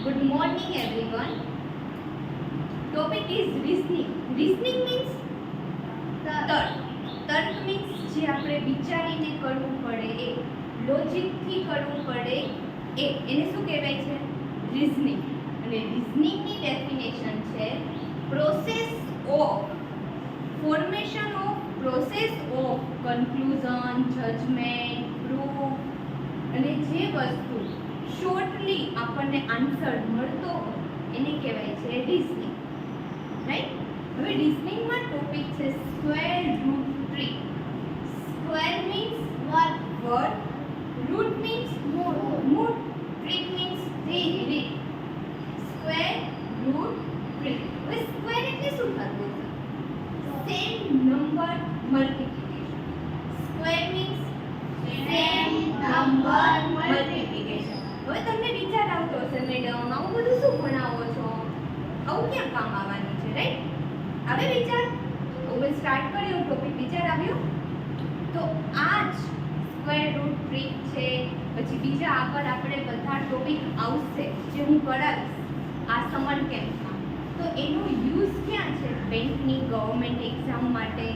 Good morning everyone. Topic is reasoning. Reasoning means તર્ક. તર્ક means જે આપણે વિચારીને કરવું પડે એ, લોજિકથી કરવું પડે એ, એને શું કહેવાય છે? રીઝનિંગ. અને રીઝનિંગની ડેફિનેશન છે process of formation of process of conclusion, judgement, proof, અને જે વસ્તુ શોર્ટલી આપણને આન્સર મળતો હોય એને કહેવાય છે રીઝનિંગ. રાઈટ? હવે રીઝનિંગમાં ટોપિક છે square root tree. Square means word, root means મૂળ, ટ્રી મીન્સ રીત. Square root tree. હવે સ્ક્વેર એટલે શું થતું છે? Same number multiplication. Square means same number multiplication. હવે તમને વિચાર આવતો હશે, મેડમ આવું બધું શું ભણાવો છો, આવું ક્યાં કામ આવવાનું છે? રાઈટ? હવે વિચાર હવે સ્ટાર્ટ કર્યો ટોપિક, વિચાર આવ્યો તો આ જ સ્ક્વેર રૂટ ટ્રી છે. પછી બીજા આગળ આપણે બધા ટોપિક આવશે જે હું કરાવીશ આ સમર કેમ્પમાં. તો એનો યુઝ ક્યાં છે? બેંકની, ગવર્મેન્ટ એક્ઝામ માટે.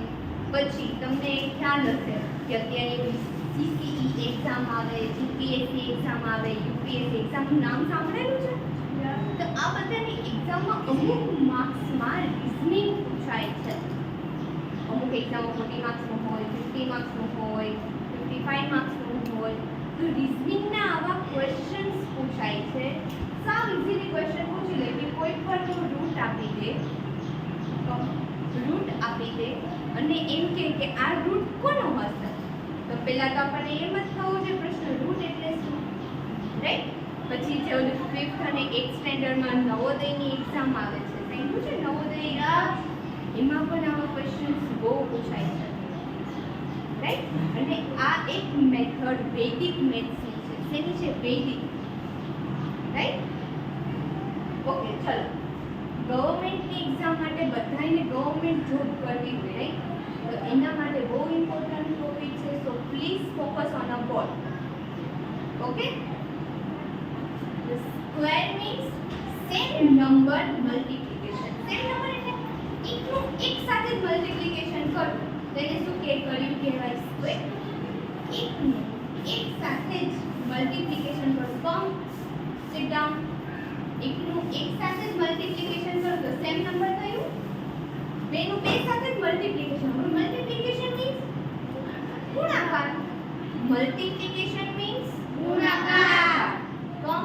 પછી તમને ખ્યાલ હશે કે અત્યારે CCE એક્ઝામ આવે, GPSC એક્ઝામ આવે, UPSC એક્ઝામનું નામ સાંભળેલું છે? તો આ બધાની એક્ઝામમાં અમુક માર્ક્સમાં રિઝનિંગ પૂછાય છે. અમુક એક્ઝામો 40 માર્ક્સનું હોય, 50 માર્ક્સનું હોય, 55 માર્ક્સનું હોય. તો રિઝનિંગના આવા ક્વેશ્ચન્સ પૂછાય છે. સાવ ઇઝીલી ક્વેશ્ચન પૂછી લે કે કોઈ પણ રૂટ આપી દે, અને એમ કે આ રૂટ કોનો હશે? તો પહેલા તો આપણને એમ જ થવો છે પ્રશ્ન, રૂટ એટલે શું? રાઈટ? પછી જે 5th અને 8th સ્ટેન્ડર્ડમાં નવોદયની એક્ઝામ આવે છે, સાંભળ્યું છે નવોદય? એમાં પણ આવા ક્વેશ્ચન્સ બહુ પૂછાય છે. રાઈટ? અને આ એક મેથડ વૈદિક મેથ્સની છે. શેની છે? વૈદિક. રાઈટ? ઓકે, ચલો. ગવર્મેન્ટની એક્ઝામ માટે બધાને ગવર્મેન્ટ જોબ કરવી હોય, રાઈટ? તો એના માટે બહુ ઇમ્પોર્ટન્ટ ટોપિક છે. So please focus on a board. Okay? Square means same number multiplication. Same number એટલે એકનું એક સાથે જ મલ્ટીપ્લિકેશન કરવું, તેને શું કર્યું કહેવાય? સ્ક્વેર. એકનું એક સાથે જ મલ્ટીપ્લિકેશન કરવું. કમ સિટ ડાઉન. એકનું એક સાથે જ મલ્ટીપ્લિકેશન કરો તો સેમ નંબર થયું. બેનું બે સાથે જ મલ્ટીપ્લિકેશન. મલ્ટીપ્લિકેશન મીન્સ ગુણાકાર. મલ્ટીપ્લિકેશન મીન્સ ગુણાકાર. કમ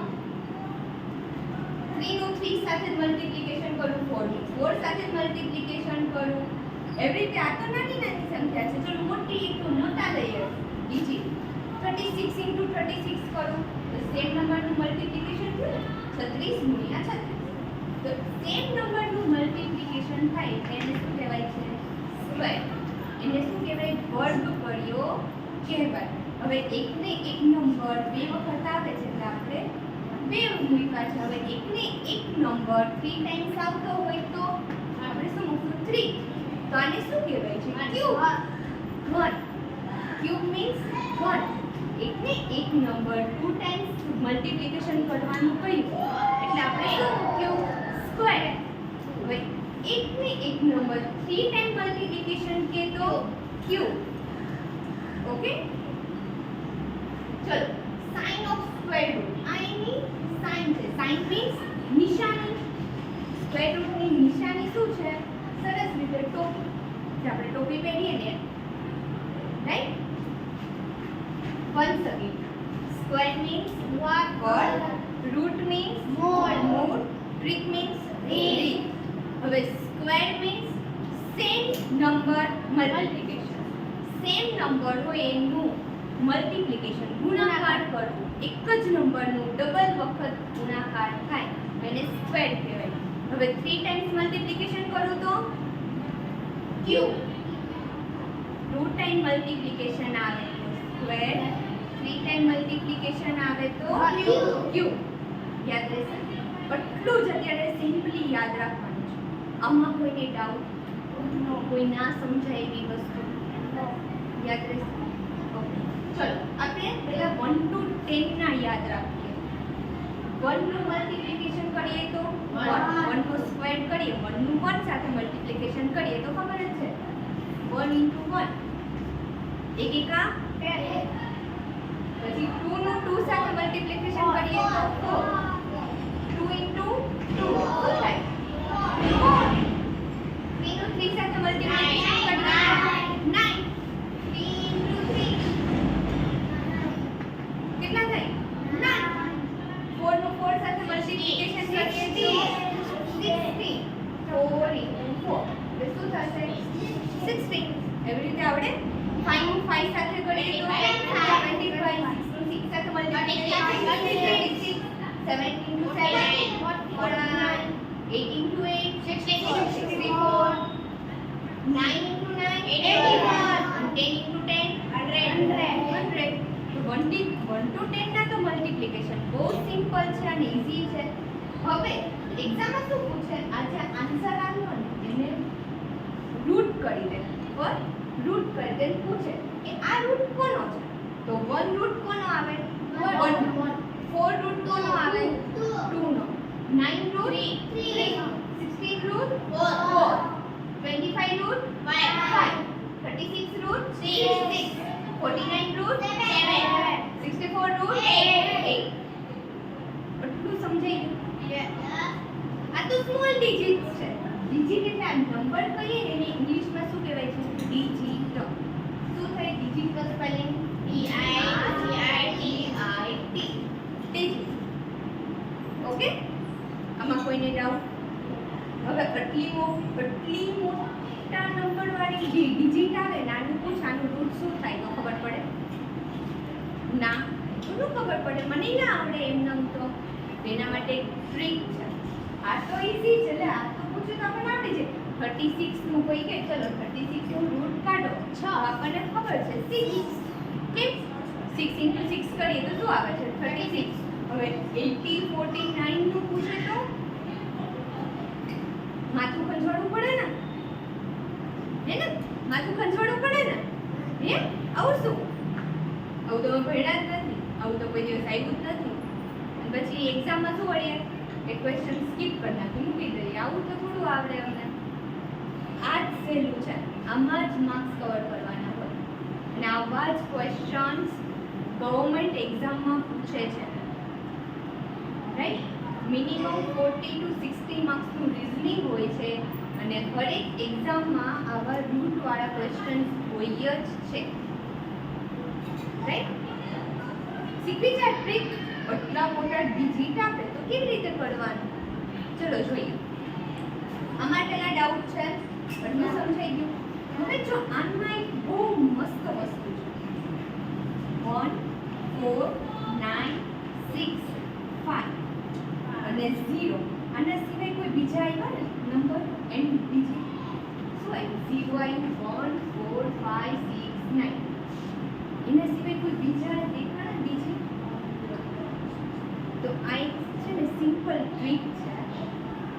3 નું 3 સાથે જ મલ્ટીપ્લિકેશન કરું, 4 નું 4 સાથે જ મલ્ટીપ્લિકેશન કરું. એવી રીતે આ તો નાની નાની સંખ્યા છે. ચલો મોટી એક તો મોટા લઈએ, બીજી 36 * 36 કરું તો સેમ નંબરનું મલ્ટીપ્લિકેશન થયું 36 × 36. તો સેમ નંબરનું મલ્ટીપ્લિકેશન થાય એને શું કહેવાય છે? સ્ક્વેર. એને શું કહેવાય? વર્ગ કર્યો કહેવાય. હવે એકને એક નંબર બે વખત આવે છે એટલે આપણે બે મૂક્યા છે. હવે એકને એક નંબર 3 ટાઈમ્સ આવતો હોય તો આપણે શું મૂકશું? 3. તો આને શું કહેવાય છે? ક્યુબ. 1. Cube means 1. એકને એક નંબર 2 ટાઈમ્સ મલ્ટીપ્લિકેશન કરવાનું કહ્યું એટલે આપણે શું મૂક્યું? સ્ક્વેર. હવે એકને એક નંબર 3 ટાઈમ મલ્ટીપ્લિકેશન કે તો ક્યુબ. ઓકે? ચલો, સાઇન ઓફ સ્ક્વેર રૂટ. આ એની સાઇન છે. સાઇન મીન્સ નિશાની. સ્ક્વેર રૂટની નિશાની શું છે? સરસ રીતે ટોપી. જે આપણે ટોપી પહેરીએ ને, right? once again, square means word, root means mood, trick means read. હવે square means same number multiplication. Same number હોય એનું મલ્ટીપ્લિકેશન, ગુણાકાર કરવું. એક જ નંબરનું ડબલ વખત ગુણાકાર થાય એને સ્ક્વેર કહેવાય. હવે 3 ટાઈમ્સ મલ્ટીપ્લિકેશન કરું તો ક્યુબ. 2 ટાઈમ મલ્ટીપ્લિકેશન આવે તો સ્ક્વેર. 3 ટાઈમ મલ્ટીપ્લિકેશન આવે તો ક્યુબ. યાદ રહેશે? એટલું જ અત્યારે સિમ્પલી યાદ રાખવાનું છે. આમાં કોઈને ડાઉટ, કોઈ ના સમજાય એવી વસ્તુ યાદ રહેશે? ઓકે, ચલો આપણે પહેલા 1 to 10 ના યાદ રાખીએ. 1 નું મલ્ટીપ્લિકેશન 1 નું 1 સાથે મલ્ટીપ્લિકેશન કરીએ તો ખબર જ છે 1 * 1 એક એકા 2 પછી 2 નું 2 સાથે મલ્ટીપ્લિકેશન કરીએ તો 4 2 * 2 શું થાય 4 3 નું 3 સાથે મલ્ટીપ્લિકેશન કરીએ તો 9 3 * 3 કેટલા થાય 9 4 નું 4 સાથે મલ્ટીપ્લિકેશન કરીએ તો 16 4 * 4 એટલે શું થશે 16 એવી રીતે આપણે 5 નું 5 સાથે કરીએ તો 25 6 નું 6 સાથે મલ્ટીપ્લિકેશન કરીએ તો 36 7 * 7 49 8 * 8 64 9 * 9 81 10 * 10 100 તો 1 to 10 ના તો મલ્ટીપ્લિકેશન બહુ સિમ્પલ છે અને ઈઝી છે હવે એક્ઝામમાં શું પૂછે આ જે આન્સર આવ્યો ને એને રૂટ કરી દે પર રૂટ કરી દે પૂછે કે આ રૂટ કોનો છે તો 1 રૂટ કોનો આવે 1 4 રૂટ કોનો આવે 2 નો 9 root 3 16 root 4 25 root 5 36 root 6 49 root 7 64 root 8 એટલું સમજાઈ ગયું આ તો સ્મોલ ડિજિટ્સ છે ડિજિટ એટલે આ નંબર કહીએ ને એને ઇંગ્લિશમાં શું કહેવાય છે ડિજિટ શું થાય ડિજિટ નો સ્પેલિંગ DIGIT ડિજિટ ઓકે આમાં કોઈને ડાઉટ હવે આટલી મોટા નંબર વાળી ડિજિટ આવે નાનું પૂછ આનું રૂટ શું થાય તો ખબર પડે ના શું ખબર પડે મને ના આવડે એમનેમ તો એના માટે એક ટ્રીક છે આ તો ઈઝી છે એટલે આ તો પૂછ્યું તો આપણને આવડી જાય 36 નું કોઈ કે ચલો 36 નું રૂટ કાઢો 6 આપણને ખબર છે 6 કેમ 6 * 6 કરીએ તો શું આવે છે 36 હવે 80 49 નું પૂછે તો માથું ખંજવાળવું પડે ને હે ને માથું ખંજવાળવું પડે ને હે આવું શું આવું તો ભણ્યા જ નથી આવું તો કોઈ દિવસ આવ્યું જ નથી અને પછી એક્ઝામમાં શું વળીએ એક ક્વેશ્ચન સ્કીપ કરી નાખી મૂકી દઈએ આવું તો થોડું આવડે અમને આ જ સહેલું છે આમાં જ માર્ક્સ કવર કરવાના હોય અને આવા જ ક્વેશ્ચન્સ ગવર્મેન્ટ એક્ઝામમાં પૂછે છે રાઈટ મિનિમમ 40 to 60 માર્ક્સનું રિઝનિંગ હોય છે અને દરેક એક્ઝામમાં આવા રૂટવાળા ક્વેશ્ચન્સ હોય જ છે રાઈટ શીખવી છે ટ્રીક આટલા મોટા ડિજિટ આપે તો કેવી રીતે કરવાનું ચલો જોઈએ આમાં પેલા ડાઉટ છે બધું સમજાઈ ગયું હવે જો આમાં એક બહુ મસ્ત વસ્તુ છે 1 4 9 6 5 અને 0 આના સિવાય કોઈ બીજા આવ્યા ને નંબર એન્ડ ડિજિટ શું આવ્યું 0 આવ્યું 1 4 5 6 9 એના સિવાય કોઈ બીજા દેખાણા ડિજિટ તો આ એક છે ને સિમ્પલ ટ્રીક છે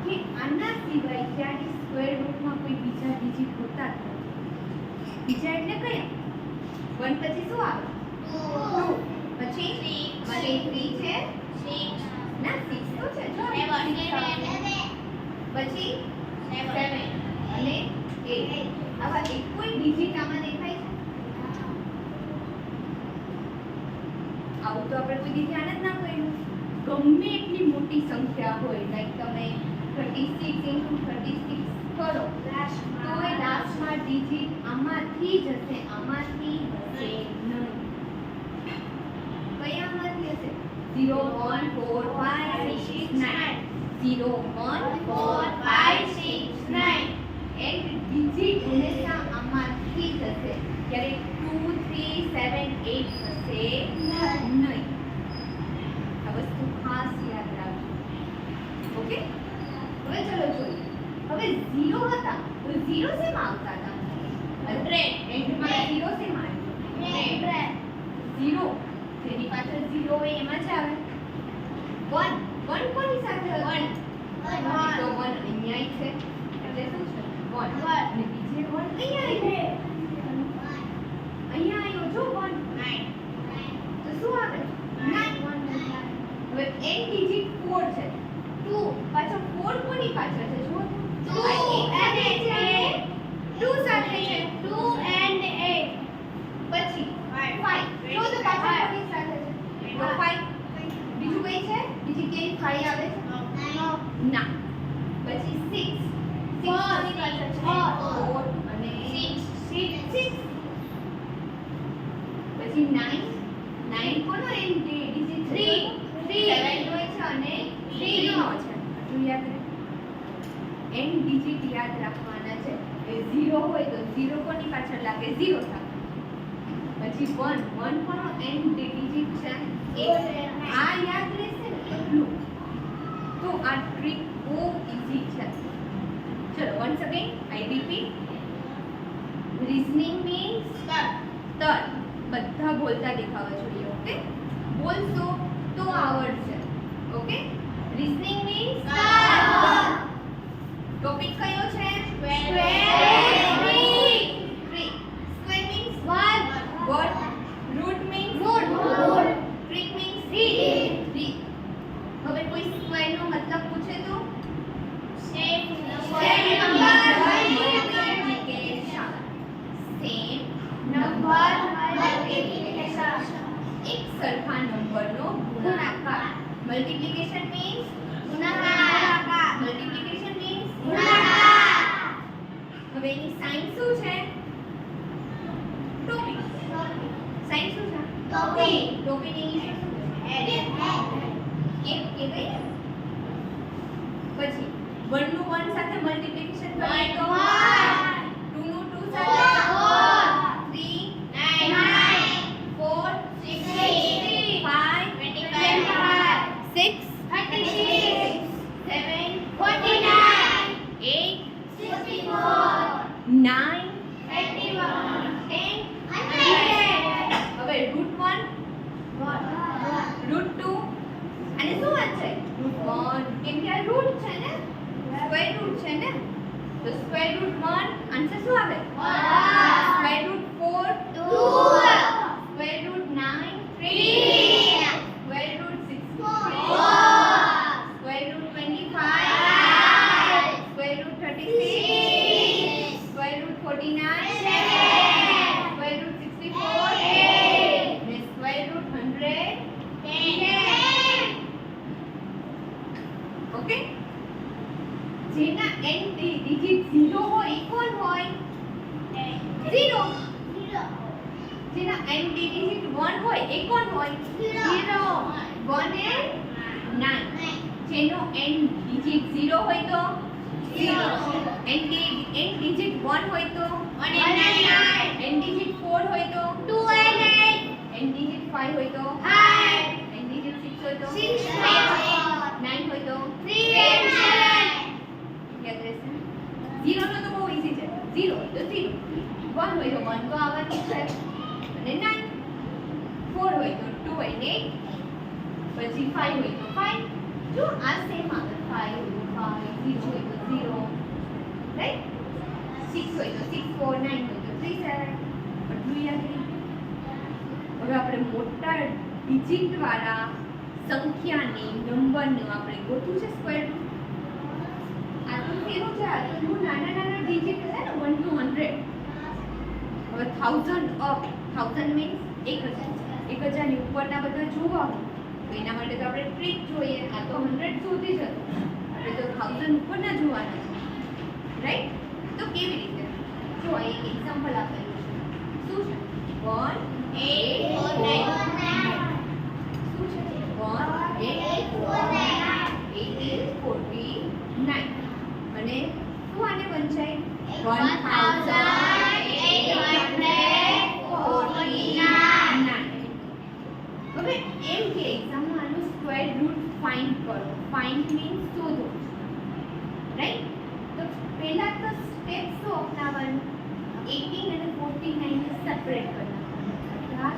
કે આના સિવાય જ્યારે સ્ક્વેર રૂટમાં કોઈ બીજા ડિજિટ હોતા જ નથી બીજા એટલે કયા 1 પછી શું આવે 2 પછી 3 છે 6 ના 6 તો છે જો 7 પછી 7 અને 8 આવા એક કોઈ ડિજિટ આમાં દેખાય છે આવું તો આપણે કોઈ ધ્યાન જ ના કર્યું ગમે એટલી મોટી સંખ્યા હોય લાઈક તમે 36 * 36 કરો તો એ લાસ્ટમાં ડિજિટ આમાંથી જ હશે આમાંથી હશે નહીં કયામાંથી હશે 0 1 4 5 6 9 0 1 4 5 6 9 એન્ડ ડિજિટ હંમેશા આમાંથી જ હશે જ્યારે 2 3 7 8 હશે નહીં આ વસ્તુ ખાસ યાદ રાખજો ઓકે હવે ચલો જોઈએ હવે 0 હતા તો 0 શેમાં આવતા હતા 100 એન્ડમાં 0 શેમાં આવ્યું 0 જેની પાછળ 0 હોય એમાં જ આવે 1 1 કોની સાથે 1 તો 1 અહીંયા છે એટલે શું છે 1 અને બીજે 1 અહીંયા આવ્યો જો 1 9 તો શું આવે 9 હવે n ડિજિટ 4 છે 2 પાછળ 4 કોની પાછળ છે જો 2 2 સાથે છે. 2 and 8. પછી 5 જો તો પાછળ કોની સાથે છે? તો 5. બીજું કઈ છે? બીજી કઈ 5 આવે છે? ના. પછી 6 કોની પાછળ છે? 4 અને 6. પછી 9 કોનો એન્ડ ડિજિટ? 3 7 નો છે અને 3 નો છે. આટલું યાદ રહે. એન્ડ ડિજિટ યાદ રાખવાના છે. એ 0 હોય તો 0 કોની પાછળ લાગે? 0 સાથે. પછી 1 કોનો એન્ડ ડિજિટ છે? આ યાદ રહેશે ને એટલું. તો આ ટ્રીક બહુ ઈઝી છે. ચલો once again I repeat. Reasoning means તર્ક. બધા બોલતા દેખાવા જોઈએ. ઓકે, બોલશો તો આવડશે. ઓકે, reasoning means તર્ક. ટોપિક કયો છે? Square means what? Root means trick means trick. હવે કોઈ સ્ક્વેર નો મતલબ પૂછે તો સેમ નંબર મલ્ટીપ્લિકેશન. એક સરખા નંબરનો ગુણાકાર. મલ્ટીપ્લિકેશન મીન્સ ગુણાકાર. મલ્ટીપ્લિકેશન મીન્સ ગુણાકાર. હવે એની સાઇન શું છે? ટોપિક. સાઇન શું છે? ટોપિક ઇંગ્લિશ શું છે? એક કે ગઈ. પછી 1 નું 1 સાથે મલ્ટીપ્લિકેશન કરીએ તો 2 નું 2 સાથે 3 9 4 16 5 25 6 36 7 49 8 64 9 81 10 100. હવે √1 √2 અને શું વાત છે? √1 કેમ કે આ રૂટ છે ને, સ્ક્વેર રૂટ છે ને, તો સ્ક્વેર √1 આન્સર શું આવે? 1. Square √4 2. Square √9 3. Square √6 4. Square √25 5. Square √36 square √49 7. Square √64 8. ને સ્ક્વેર √100 10. ઓકે, જેના એન્ડ ડિજિટ 0 હોય એ કોણ હોય? 0. જેના એન્ડ ડિજિટ 1 હોય એ કોણ હોય? 0. 1 and 9. જેનો એન્ડ ડિજિટ 0 હોય તો 0. એન્ડ ડિજિટ 1 હોય તો 1 and 9. એન્ડ ડિજિટ 4 હોય તો 2 and 8. એન્ડ ડિજિટ 5 હોય તો 5. એન્ડ ડિજિટ 6 હોય તો 6 9 હોય તો 3 and 7. યાદ રહેશે? 0 નો તો બહુ ઈઝી છે. 0 હોય તો 0, 1 હોય તો 1 તો આવવાનું છે, અને 9 4 હોય તો 2 and 8, પછી 5 હોય તો 5. જો આ સેમ આવે 5 હોય તો 5, 0 હોય તો 0, રાઈટ? 6 હોય તો 6 4, 9 હોય તો 3 7. બધું યાદ રહી. હવે આપણે મોટા ડિજિટ વાળા સંખ્યાને નંબરને આપણે ગોઠવું છે સ્ક્વેર રૂટ. આ તો કેવું છે? આ તો નાના ડિજિટ છે ને 1 to 100. હવે 1000 અપ, 1000 મીન્સ 1000. 1000 ની ઉપરના બધા જોવા હોય તો એના માટે તો આપણે ટ્રીક જોઈએ. આ તો 100 સુધી જ હતું, આપણે તો 1000 ઉપરના જોવાના છે, રાઈટ? તો કેવી રીતે? જો આ એક એક્ઝામ્પલ આપેલું છે. શું છે? 1 8 4 9. શું છે? 1 8 4 9. 8 49. અને શું આને વંચાય? 1849. હવે એમ કે એક્ઝામમાં આનું સ્ક્વેર રૂટ ફાઇન્ડ કરો. ફાઇન્ડ મીન્સ શોધો, રાઈટ? તો પહેલા તો સ્ટેપ શું અપનાવવાનું? 18 અને 49 ને સેપરેટ કરવાના.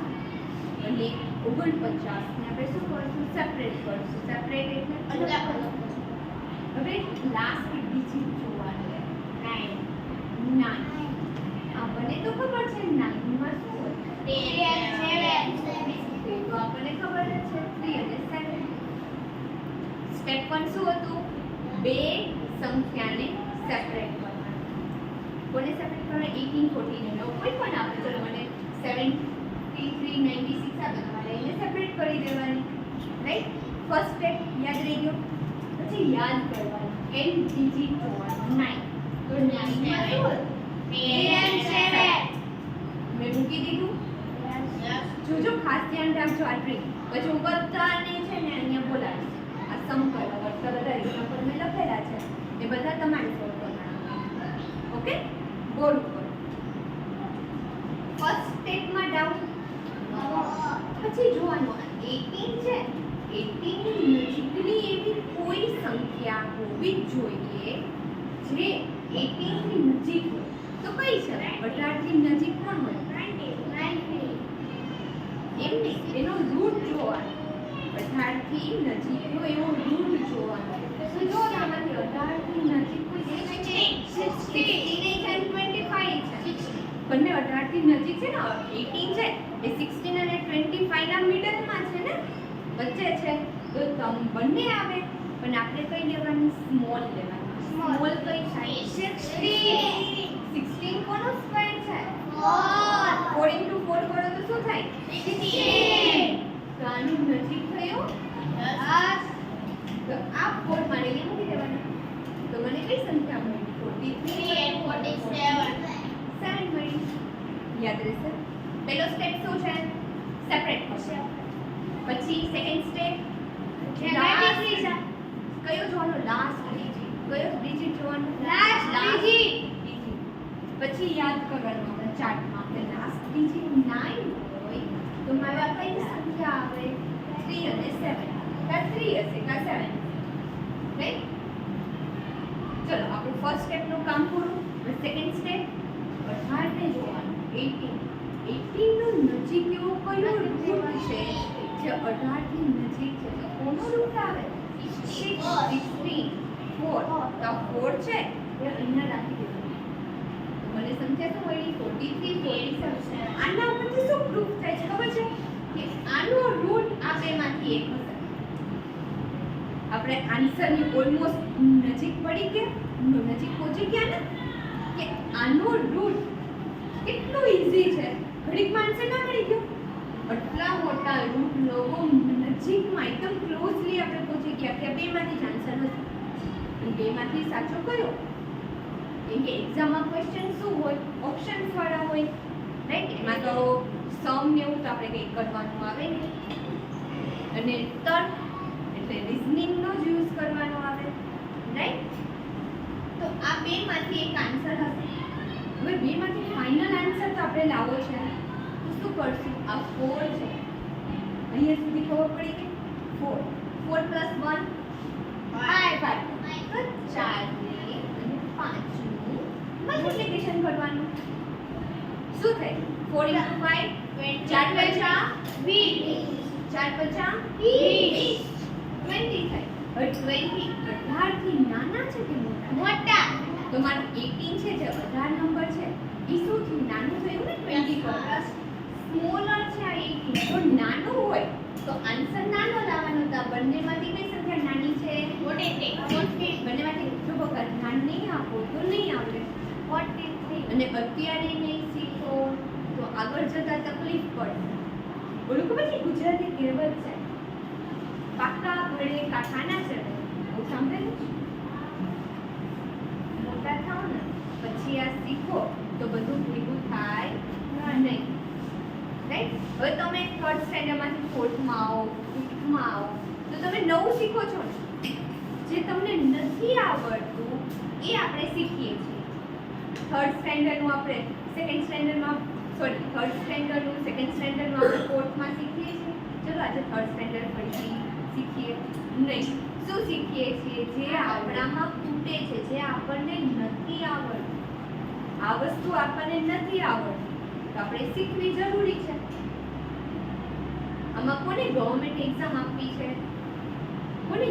અને 49 ને આપણે શું કરશું? સેપરેટ કરશું. સેપરેટ એટલે અલગ અલગ. હવે લાસ્ટ ડિજિટ જોવાનું 9. આપણને તો ખબર છે 9 માં શું હોય? 3 અને 7. તો આપણને ખબર જ છે 3 અને 7. સ્ટેપ 1 શું હતું? બે સંખ્યાને સેપરેટ કરવાની. કોને સેપરેટ કરવાના 18 14 એનો કોઈ પણ આપે ચલો મને 73 96 આપે તમારે એને સેપરેટ કરી દેવાની રાઈટ ફર્સ્ટ સ્ટેપ યાદ રહી ગયો પછી યાદ કરવાનું n ડિજિટ જોવાનું 9 તો 9 માં શું હતું? 7 મેં મૂકી દીધું જોજો ખાસ ધ્યાન રાખજો આ ટ્રીક પછી હું બધાને છે ને અહીંયા બોલાવીશ આ સમ કરવા બધા એક્ઝામ્પલ મેં લખેલા છે એ બધા તમારે સોલ્વ કરવાના ઓકે બોર્ડ ઉપર ફર્સ્ટ સ્ટેપમાં ડાઉટ પછી જોવાનું 18 છે 18 ની નજીકની એવી કોઈ સંખ્યા હોવી જ જોઈએ જે 18 ની નજીક હોય તો કઈ છે 18 થી નજીક કોણ હોય એમ નહીં એનો રૂટ જોવાનો 18 થી નજીકનો એવો રૂટ જોવાનો તો જો આમાંથી 18 થી નજીક કોઈ છે 16 અને 25 છે બંને 18 થી નજીક છે ને 18 છે એ 16 અને 25 ના મિડલમાં છે ને વચ્ચે છે તો બંને આવે પણ આપણે કઈ લેવાની સ્મોલ લેવાની સ્મોલ કઈ થાય 16 કોનો સ્ક્વેર છે 4 into 4 કરો તો શું થાય 16 તો આનું નજીક થયો 10 તો આ 4 મારે એ મૂકી દેવાના તો મને કઈ સંખ્યા મળી 43 7 મળી યાદ રહેશે પહેલો સ્ટેપ શું છે સેપરેટ કરશે પછી સેકન્ડ સ્ટેપ કયો જોવાનો લાસ્ટ ડિજિટ કયો ડિજિટ જોવાનો લાસ્ટ ડિજિટ પછી યાદ કરવાનું આપણે ચાર્ટમાં આપણે લાસ્ટ ડિજિટ 9 હોય તો મારા કઈ સંખ્યા આવે 3 અને 7 કા 3 હશે કા 7 રાઈટ ચલો આપણું ફર્સ્ટ સ્ટેપ નું કામ પૂરું હવે સેકન્ડ સ્ટેપ 18 ને જોવાનું 18 નું નજીક એવો કયો રૂટ છે જે 18 થી નજીક છે તો કોનો રૂટ આવે 16 4 તો 4 છે એ અહીંયા રાખી દેવાનું મને સંખ્યા શું મળી 43 47 આના ઉપરથી શું પ્રૂફ થાય છે ખબર છે કે આનો રૂટ આ બેમાંથી એક હશે આપણે આન્સરની ઓલમોસ્ટ નજીક પડી ગયા નજીક પહોંચી ગયા ને કે આનો રૂટ કેટલું ઈઝી છે ઘડીકમાં આન્સર ના મળી ગયો આટલા મોટા રૂટ લોકો નજીકમાં એકદમ ક્લોઝલી આપણે પહોંચી ગયા કે બેમાંથી જ આન્સર હશે અને બેમાંથી સાચો કયો કેમ કે એક્ઝામમાં ક્વેશ્ચન શું હોય ઓપ્શન્સ વાળા હોય રાઈટ એમાં તો સમ ને એવું તો આપણે કંઈ કરવાનું આવે ને અને તર્ક એટલે રિઝનિંગનો જ યુઝ કરવાનો આવે રાઈટ તો આ બેમાંથી એક આન્સર હશે હવે બેમાંથી ફાઇનલ આન્સર તો આપણે લાવવો છે તો શું કરશું આ 4 છે અહીંયા સુધી ખબર પડી ગઈ 4 4 + 1 5 તો 4 ને અને 5 નું મલ્ટીપ્લિકેશન કરવાનું શું થાય 4 * 5 4 પચા 20 4 પચા 20 20 થાય હવે 20 18 થી નાના છે કે મોટા તો મારું 18 છે જે 18 નંબર છે એ શું થયું નાનું થયું ને 20 કરતા સ્મોલર છે આ 18 તો નાનું હોય તો આન્સર નાનો લાવવાનો તો બંનેમાંથી કઈ સંખ્યા નાની છે 43 બંનેમાંથી જો બકા ધ્યાન નહીં આપો તો નહીં આવડે 43 અને અત્યારે નહીં શીખો તો આગળ જતા તકલીફ પડે બોલું ખબર છે ગુજરાતી કહેવત છે પાકા ઘડે કાકાના ચડે હું સાંભળેલું છે મોટા થાવ ને પછી આ શીખો તો બધું ભેગું થાય નહીં રાઈટ હવે તમે થર્ડ સ્ટેન્ડર્ડમાંથી ફોર્થમાં આવો ફિફ્થમાં આવો તો તમે નવું શીખો છો ને જે તમને નથી આવડતું એ આપણે શીખીએ છીએ થર્ડ સ્ટેન્ડર્ડનું આપણે સેકન્ડ સ્ટેન્ડર્ડમાં થર્ડ સ્ટેન્ડર્ડનું સેકન્ડ સ્ટેન્ડર્ડનું આપણે ફોર્થમાં શીખીએ છીએ ચલો આજે થર્ડ સ્ટેન્ડર્ડ ફરીથી શીખીએ નહીં શું શીખીએ છીએ જે આપણામાં ખૂટે છે જે આપણને નથી આવડતું આ વસ્તુ આપણને નથી આવડતી તો આપણે શીખવી જરૂરી છે આમાં કોને ગવર્મેન્ટ એક્ઝામ આપવી છે કોને